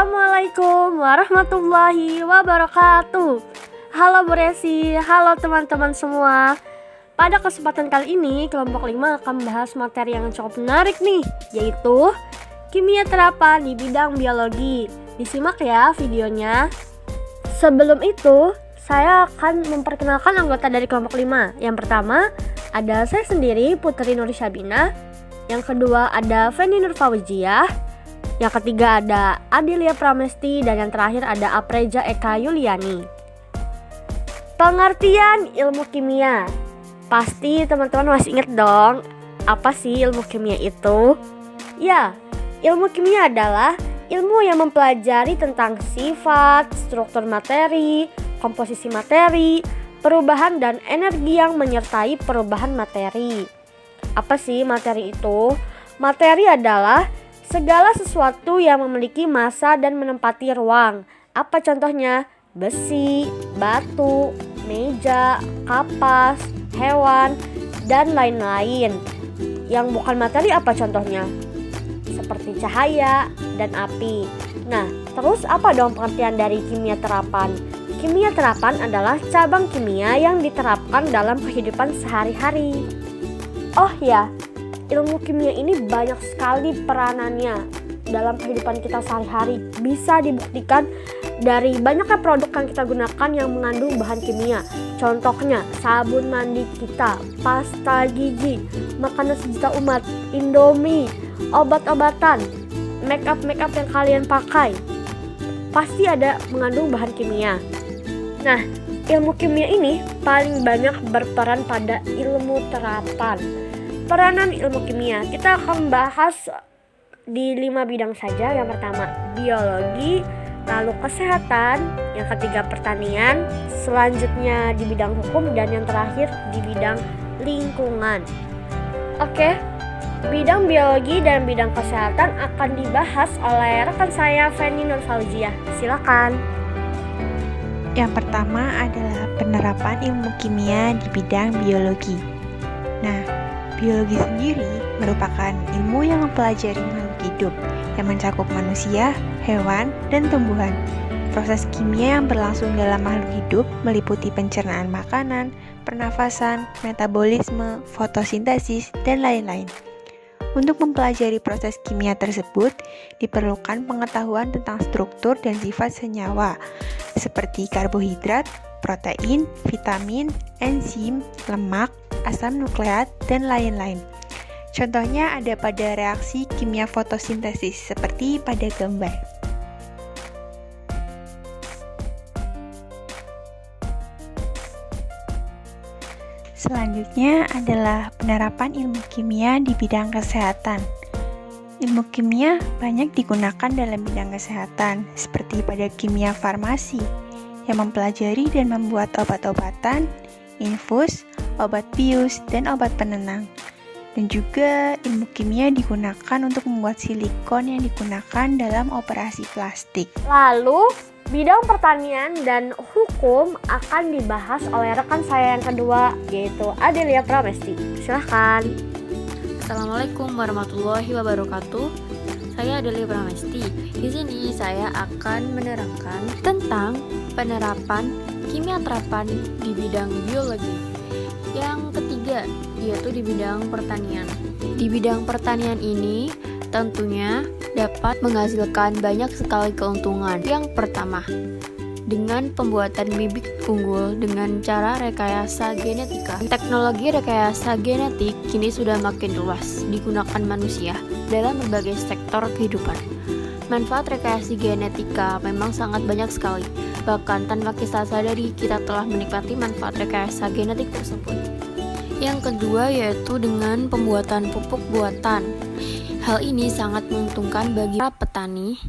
Assalamualaikum warahmatullahi wabarakatuh. Halo Bu Resi, halo teman-teman semua. Pada kesempatan kali ini kelompok 5 akan membahas materi yang cukup menarik nih, yaitu kimia terapan di bidang biologi. Disimak ya videonya. Sebelum itu, saya akan memperkenalkan anggota dari kelompok 5. Yang pertama, ada saya sendiri, Putri Nur Syabina. Yang kedua ada Feni Nur Fauziah. Yang ketiga ada Adilia Pramesti. Dan yang terakhir ada Apreja Eka Yuliani. Pengertian ilmu kimia. Pasti teman-teman masih ingat dong, apa sih ilmu kimia itu? Ya, ilmu kimia adalah ilmu yang mempelajari tentang sifat, struktur materi, komposisi materi, perubahan dan energi yang menyertai perubahan materi. Apa sih materi itu? Materi adalah segala sesuatu yang memiliki massa dan menempati ruang. Apa contohnya? Besi, batu, meja, kapas, hewan, dan lain-lain. Yang bukan materi apa contohnya? Seperti cahaya dan api. Nah, terus apa dong pengertian dari kimia terapan? Kimia terapan adalah cabang kimia yang diterapkan dalam kehidupan sehari-hari. Oh ya, ilmu kimia ini banyak sekali peranannya dalam kehidupan kita sehari-hari. Bisa dibuktikan dari banyaknya produk yang kita gunakan yang mengandung bahan kimia. Contohnya sabun mandi kita, pasta gigi, makanan sejuta umat, Indomie, obat-obatan, make up yang kalian pakai, pasti ada mengandung bahan kimia. Nah, ilmu kimia ini paling banyak berperan pada ilmu terapan. Peranan ilmu kimia, kita akan bahas di 5 bidang saja. Yang pertama biologi, lalu kesehatan, yang ketiga pertanian, selanjutnya di bidang hukum, dan yang terakhir di bidang lingkungan. Oke, bidang biologi dan bidang kesehatan akan dibahas oleh rekan saya Feni Nur Fauziah. Silakan. Yang pertama adalah penerapan ilmu kimia di bidang biologi. Nah, biologi sendiri merupakan ilmu yang mempelajari makhluk hidup yang mencakup manusia, hewan, dan tumbuhan. Proses kimia yang berlangsung dalam makhluk hidup meliputi pencernaan makanan, pernafasan, metabolisme, fotosintesis, dan lain-lain. Untuk mempelajari proses kimia tersebut, diperlukan pengetahuan tentang struktur dan sifat senyawa, seperti karbohidrat, protein, vitamin, enzim, lemak, asam nukleat, dan lain-lain. Contohnya ada pada reaksi kimia fotosintesis, seperti pada gambar. Selanjutnya adalah penerapan ilmu kimia di bidang kesehatan. Ilmu kimia banyak digunakan dalam bidang kesehatan, seperti pada kimia farmasi, yang mempelajari dan membuat obat-obatan, infus, obat bius, dan obat penenang. Dan juga ilmu kimia digunakan untuk membuat silikon yang digunakan dalam operasi plastik. Lalu, bidang pertanian dan hukum akan dibahas oleh rekan saya yang kedua, yaitu Adilia Pramesti. Silahkan. Assalamualaikum warahmatullahi wabarakatuh. Saya Adilia Pramesti. Di sini saya akan menerangkan tentang penerapan kimia terapan di bidang biologi. Yang ketiga, yaitu di bidang pertanian. Di bidang pertanian ini tentunya dapat menghasilkan banyak sekali keuntungan. Yang pertama, dengan pembuatan bibit unggul dengan cara rekayasa genetika. Teknologi rekayasa genetik kini sudah makin luas digunakan manusia dalam berbagai sektor kehidupan. Manfaat rekayasa genetika memang sangat banyak sekali. Bahkan tanpa kita sadari, kita telah menikmati manfaat rekayasa genetik tersebut. Yang kedua yaitu dengan pembuatan pupuk buatan. Hal ini sangat menguntungkan bagi para petani,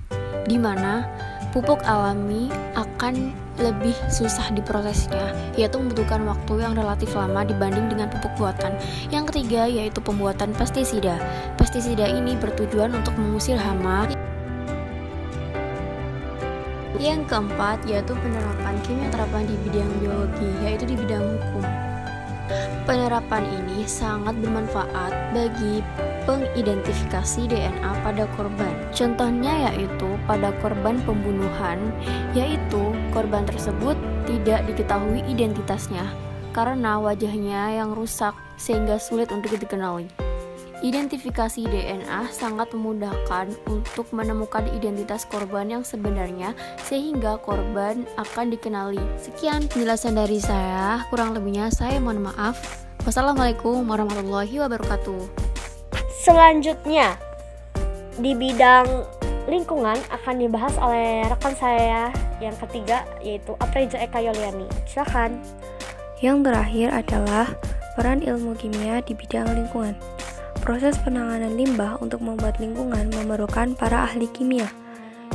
di mana pupuk alami akan lebih susah diprosesnya, yaitu membutuhkan waktu yang relatif lama dibanding dengan pupuk buatan. Yang ketiga yaitu pembuatan pestisida. Pestisida ini bertujuan untuk mengusir hama. Yang keempat yaitu penerapan kimia terapan di bidang biologi, yaitu di bidang hukum. Penerapan ini sangat bermanfaat bagi pengidentifikasi DNA pada korban. Contohnya yaitu pada korban pembunuhan, yaitu korban tersebut tidak diketahui identitasnya karena wajahnya yang rusak sehingga sulit untuk dikenali. Identifikasi DNA sangat memudahkan untuk menemukan identitas korban yang sebenarnya sehingga korban akan dikenali. Sekian penjelasan dari saya, kurang lebihnya saya mohon maaf. Wassalamualaikum warahmatullahi wabarakatuh. Selanjutnya, di bidang lingkungan akan dibahas oleh rekan saya yang ketiga, yaitu Aprija Eka Yoliani. Silakan. Yang terakhir adalah peran ilmu kimia di bidang lingkungan. Proses penanganan limbah untuk membuat lingkungan memerlukan para ahli kimia.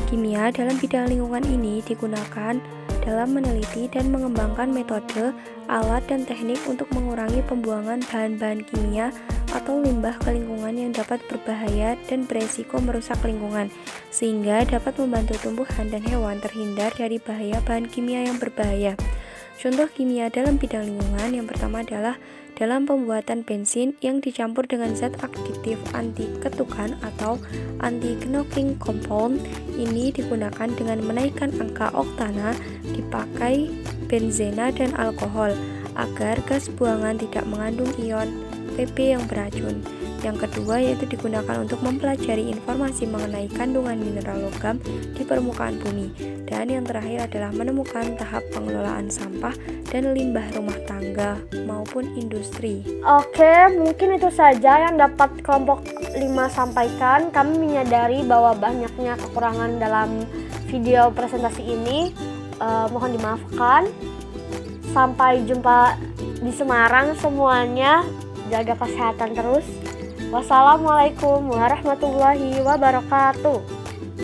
Kimia dalam bidang lingkungan ini digunakan dalam meneliti dan mengembangkan metode, alat, dan teknik untuk mengurangi pembuangan bahan-bahan kimia atau limbah ke lingkungan yang dapat berbahaya dan beresiko merusak lingkungan, sehingga dapat membantu tumbuhan dan hewan terhindar dari bahaya bahan kimia yang berbahaya. Contoh kimia dalam bidang lingkungan yang pertama adalah dalam pembuatan bensin yang dicampur dengan zat aktif anti ketukan atau anti-knocking compound. Ini digunakan dengan menaikkan angka oktana dipakai benzena dan alkohol agar gas buangan tidak mengandung ion PP yang beracun. Yang kedua yaitu digunakan untuk mempelajari informasi mengenai kandungan mineral logam di permukaan bumi. Dan yang terakhir adalah menemukan tahap pengelolaan sampah dan limbah rumah tangga maupun industri. Oke, mungkin itu saja yang dapat kelompok 5 sampaikan. Kami menyadari bahwa banyaknya kekurangan dalam video presentasi ini. Mohon dimaafkan. Sampai jumpa di Semarang semuanya. Jaga kesehatan terus. Wassalamualaikum warahmatullahi wabarakatuh.